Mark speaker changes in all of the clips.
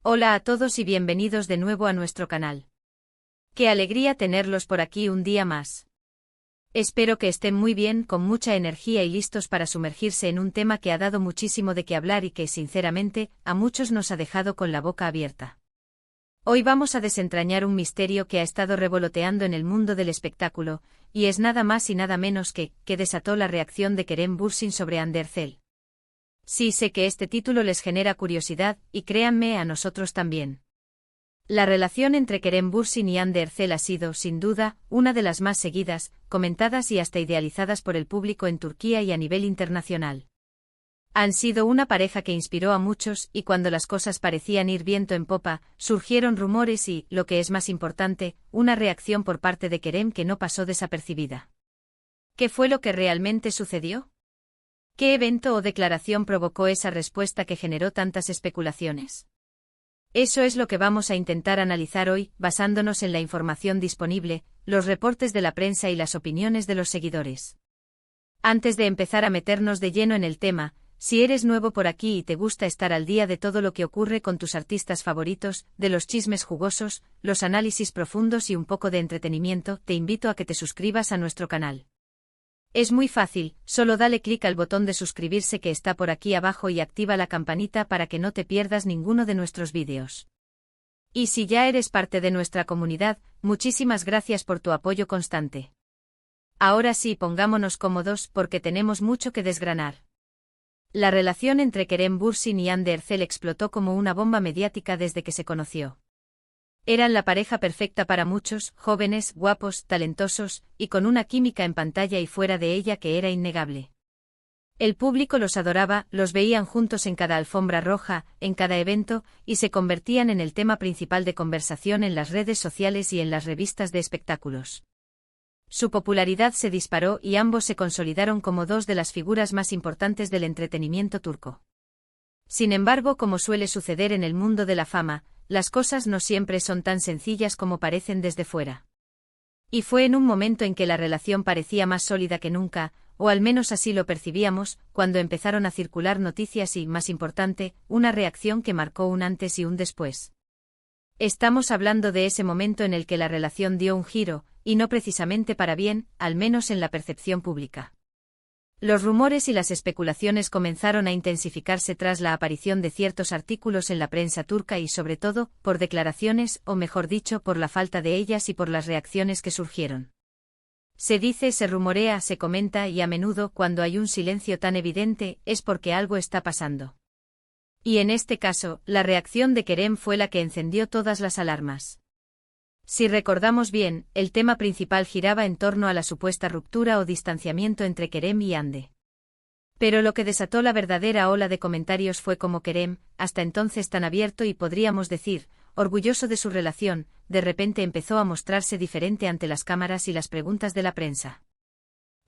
Speaker 1: Hola a todos y bienvenidos de nuevo a nuestro canal. Qué alegría tenerlos por aquí un día más. Espero que estén muy bien, con mucha energía y listos para sumergirse en un tema que ha dado muchísimo de qué hablar y que, sinceramente, a muchos nos ha dejado con la boca abierta. Hoy vamos a desentrañar un misterio que ha estado revoloteando en el mundo del espectáculo, y es nada más y nada menos que desató la reacción de Kerem Bürsin sobre Hande Erçel. Sí, sé que este título les genera curiosidad, y créanme, a nosotros también. La relación entre Kerem Bürsin y Hande Erçel ha sido, sin duda, una de las más seguidas, comentadas y hasta idealizadas por el público en Turquía y a nivel internacional. Han sido una pareja que inspiró a muchos, y cuando las cosas parecían ir viento en popa, surgieron rumores y, lo que es más importante, una reacción por parte de Kerem que no pasó desapercibida. ¿Qué fue lo que realmente sucedió? ¿Qué evento o declaración provocó esa respuesta que generó tantas especulaciones? Eso es lo que vamos a intentar analizar hoy, basándonos en la información disponible, los reportes de la prensa y las opiniones de los seguidores. Antes de empezar a meternos de lleno en el tema, si eres nuevo por aquí y te gusta estar al día de todo lo que ocurre con tus artistas favoritos, de los chismes jugosos, los análisis profundos y un poco de entretenimiento, te invito a que te suscribas a nuestro canal. Es muy fácil, solo dale clic al botón de suscribirse que está por aquí abajo y activa la campanita para que no te pierdas ninguno de nuestros vídeos. Y si ya eres parte de nuestra comunidad, muchísimas gracias por tu apoyo constante. Ahora sí, pongámonos cómodos porque tenemos mucho que desgranar. La relación entre Kerem Bürsin y Hande Erçel explotó como una bomba mediática desde que se conoció. Eran la pareja perfecta para muchos, jóvenes, guapos, talentosos, y con una química en pantalla y fuera de ella que era innegable. El público los adoraba, los veían juntos en cada alfombra roja, en cada evento, y se convertían en el tema principal de conversación en las redes sociales y en las revistas de espectáculos. Su popularidad se disparó y ambos se consolidaron como dos de las figuras más importantes del entretenimiento turco. Sin embargo, como suele suceder en el mundo de la fama, las cosas no siempre son tan sencillas como parecen desde fuera. Y fue en un momento en que la relación parecía más sólida que nunca, o al menos así lo percibíamos, cuando empezaron a circular noticias y, más importante, una reacción que marcó un antes y un después. Estamos hablando de ese momento en el que la relación dio un giro, y no precisamente para bien, al menos en la percepción pública. Los rumores y las especulaciones comenzaron a intensificarse tras la aparición de ciertos artículos en la prensa turca y sobre todo, por declaraciones, o mejor dicho, por la falta de ellas y por las reacciones que surgieron. Se dice, se rumorea, se comenta y a menudo, cuando hay un silencio tan evidente, es porque algo está pasando. Y en este caso, la reacción de Kerem fue la que encendió todas las alarmas. Si recordamos bien, el tema principal giraba en torno a la supuesta ruptura o distanciamiento entre Kerem y Hande. Pero lo que desató la verdadera ola de comentarios fue cómo Kerem, hasta entonces tan abierto y podríamos decir, orgulloso de su relación, de repente empezó a mostrarse diferente ante las cámaras y las preguntas de la prensa.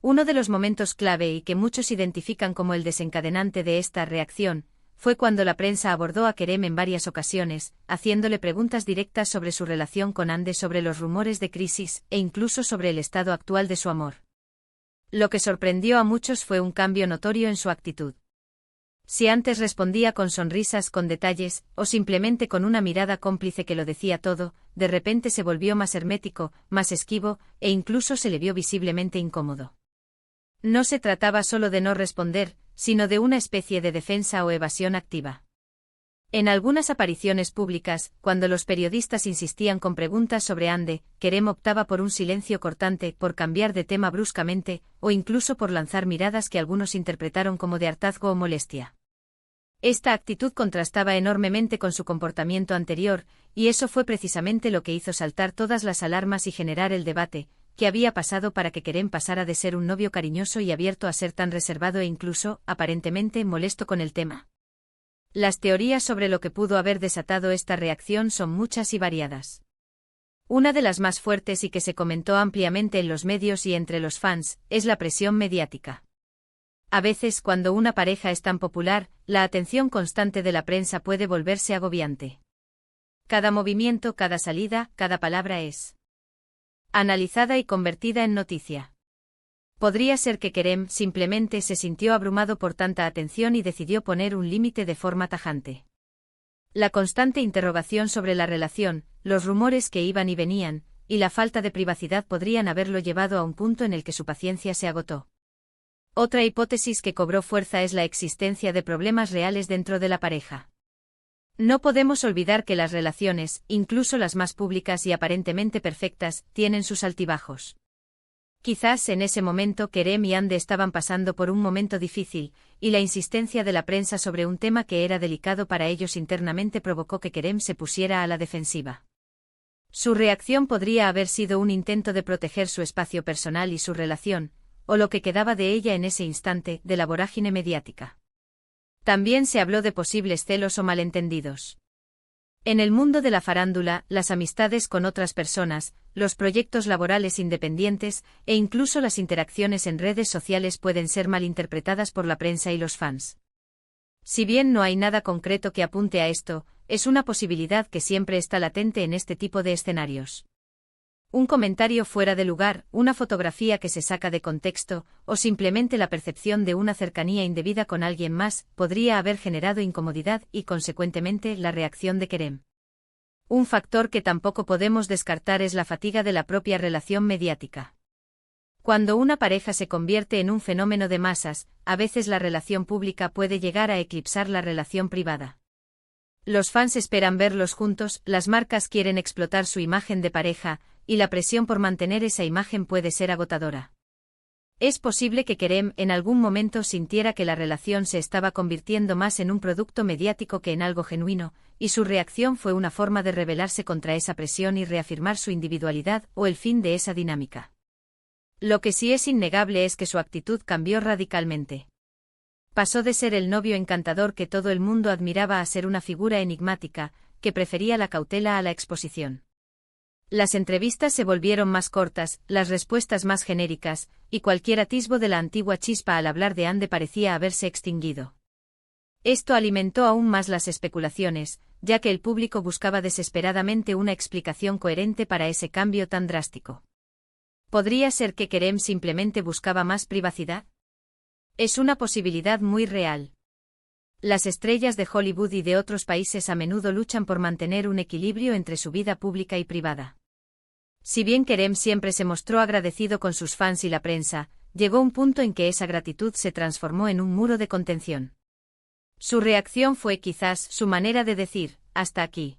Speaker 1: Uno de los momentos clave y que muchos identifican como el desencadenante de esta reacción, fue cuando la prensa abordó a Kerem en varias ocasiones, haciéndole preguntas directas sobre su relación con Hande, sobre los rumores de crisis, e incluso sobre el estado actual de su amor. Lo que sorprendió a muchos fue un cambio notorio en su actitud. Si antes respondía con sonrisas, con detalles, o simplemente con una mirada cómplice que lo decía todo, de repente se volvió más hermético, más esquivo, e incluso se le vio visiblemente incómodo. No se trataba solo de no responder, sino de una especie de defensa o evasión activa. En algunas apariciones públicas, cuando los periodistas insistían con preguntas sobre Hande, Kerem optaba por un silencio cortante, por cambiar de tema bruscamente, o incluso por lanzar miradas que algunos interpretaron como de hartazgo o molestia. Esta actitud contrastaba enormemente con su comportamiento anterior, y eso fue precisamente lo que hizo saltar todas las alarmas y generar el debate. ¿Qué había pasado para que Kerem pasara de ser un novio cariñoso y abierto a ser tan reservado e incluso, aparentemente, molesto con el tema? Las teorías sobre lo que pudo haber desatado esta reacción son muchas y variadas. Una de las más fuertes y que se comentó ampliamente en los medios y entre los fans, es la presión mediática. A veces, cuando una pareja es tan popular, la atención constante de la prensa puede volverse agobiante. Cada movimiento, cada salida, cada palabra es analizada y convertida en noticia. Podría ser que Kerem simplemente se sintió abrumado por tanta atención y decidió poner un límite de forma tajante. La constante interrogación sobre la relación, los rumores que iban y venían, y la falta de privacidad podrían haberlo llevado a un punto en el que su paciencia se agotó. Otra hipótesis que cobró fuerza es la existencia de problemas reales dentro de la pareja. No podemos olvidar que las relaciones, incluso las más públicas y aparentemente perfectas, tienen sus altibajos. Quizás en ese momento Kerem y Hande estaban pasando por un momento difícil, y la insistencia de la prensa sobre un tema que era delicado para ellos internamente provocó que Kerem se pusiera a la defensiva. Su reacción podría haber sido un intento de proteger su espacio personal y su relación, o lo que quedaba de ella en ese instante, de la vorágine mediática. También se habló de posibles celos o malentendidos. En el mundo de la farándula, las amistades con otras personas, los proyectos laborales independientes, e incluso las interacciones en redes sociales pueden ser malinterpretadas por la prensa y los fans. Si bien no hay nada concreto que apunte a esto, es una posibilidad que siempre está latente en este tipo de escenarios. Un comentario fuera de lugar, una fotografía que se saca de contexto, o simplemente la percepción de una cercanía indebida con alguien más, podría haber generado incomodidad y, consecuentemente, la reacción de Kerem. Un factor que tampoco podemos descartar es la fatiga de la propia relación mediática. Cuando una pareja se convierte en un fenómeno de masas, a veces la relación pública puede llegar a eclipsar la relación privada. Los fans esperan verlos juntos, las marcas quieren explotar su imagen de pareja, y la presión por mantener esa imagen puede ser agotadora. Es posible que Kerem en algún momento sintiera que la relación se estaba convirtiendo más en un producto mediático que en algo genuino, y su reacción fue una forma de rebelarse contra esa presión y reafirmar su individualidad o el fin de esa dinámica. Lo que sí es innegable es que su actitud cambió radicalmente. Pasó de ser el novio encantador que todo el mundo admiraba a ser una figura enigmática, que prefería la cautela a la exposición. Las entrevistas se volvieron más cortas, las respuestas más genéricas, y cualquier atisbo de la antigua chispa al hablar de Hande parecía haberse extinguido. Esto alimentó aún más las especulaciones, ya que el público buscaba desesperadamente una explicación coherente para ese cambio tan drástico. ¿Podría ser que Kerem simplemente buscaba más privacidad? Es una posibilidad muy real. Las estrellas de Hollywood y de otros países a menudo luchan por mantener un equilibrio entre su vida pública y privada. Si bien Kerem siempre se mostró agradecido con sus fans y la prensa, llegó un punto en que esa gratitud se transformó en un muro de contención. Su reacción fue quizás su manera de decir, hasta aquí.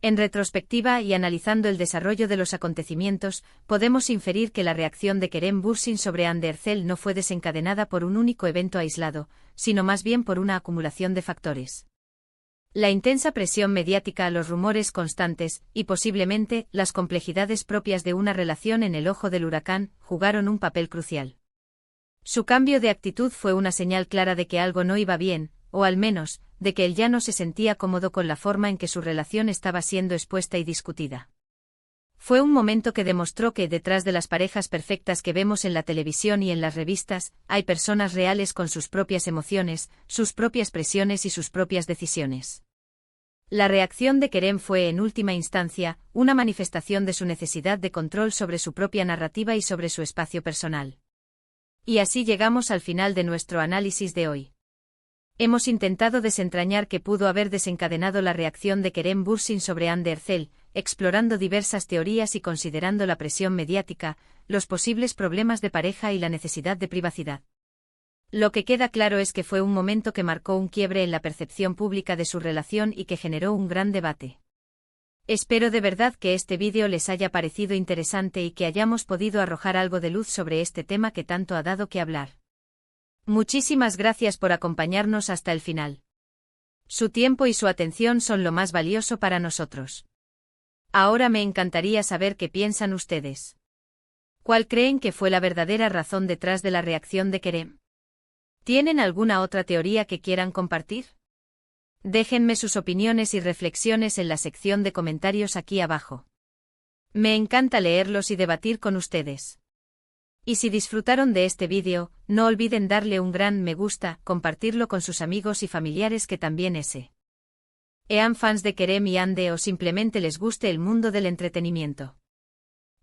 Speaker 1: En retrospectiva y analizando el desarrollo de los acontecimientos, podemos inferir que la reacción de Kerem Bürsin sobre Hande Erçel no fue desencadenada por un único evento aislado, sino más bien por una acumulación de factores. La intensa presión mediática, los rumores constantes, y posiblemente, las complejidades propias de una relación en el ojo del huracán, jugaron un papel crucial. Su cambio de actitud fue una señal clara de que algo no iba bien, o al menos, de que él ya no se sentía cómodo con la forma en que su relación estaba siendo expuesta y discutida. Fue un momento que demostró que detrás de las parejas perfectas que vemos en la televisión y en las revistas, hay personas reales con sus propias emociones, sus propias presiones y sus propias decisiones. La reacción de Kerem fue, en última instancia, una manifestación de su necesidad de control sobre su propia narrativa y sobre su espacio personal. Y así llegamos al final de nuestro análisis de hoy. Hemos intentado desentrañar qué pudo haber desencadenado la reacción de Kerem Bürsin sobre Hande Erçel, explorando diversas teorías y considerando la presión mediática, los posibles problemas de pareja y la necesidad de privacidad. Lo que queda claro es que fue un momento que marcó un quiebre en la percepción pública de su relación y que generó un gran debate. Espero de verdad que este vídeo les haya parecido interesante y que hayamos podido arrojar algo de luz sobre este tema que tanto ha dado que hablar. Muchísimas gracias por acompañarnos hasta el final. Su tiempo y su atención son lo más valioso para nosotros. Ahora me encantaría saber qué piensan ustedes. ¿Cuál creen que fue la verdadera razón detrás de la reacción de Kerem? ¿Tienen alguna otra teoría que quieran compartir? Déjenme sus opiniones y reflexiones en la sección de comentarios aquí abajo. Me encanta leerlos y debatir con ustedes. Y si disfrutaron de este vídeo, no olviden darle un gran me gusta, compartirlo con sus amigos y familiares que también sean fans de Kerem y Hande o simplemente les guste el mundo del entretenimiento.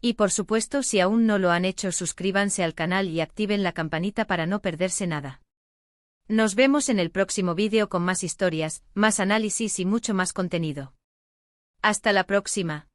Speaker 1: Y por supuesto, si aún no lo han hecho, suscríbanse al canal y activen la campanita para no perderse nada. Nos vemos en el próximo vídeo con más historias, más análisis y mucho más contenido. Hasta la próxima.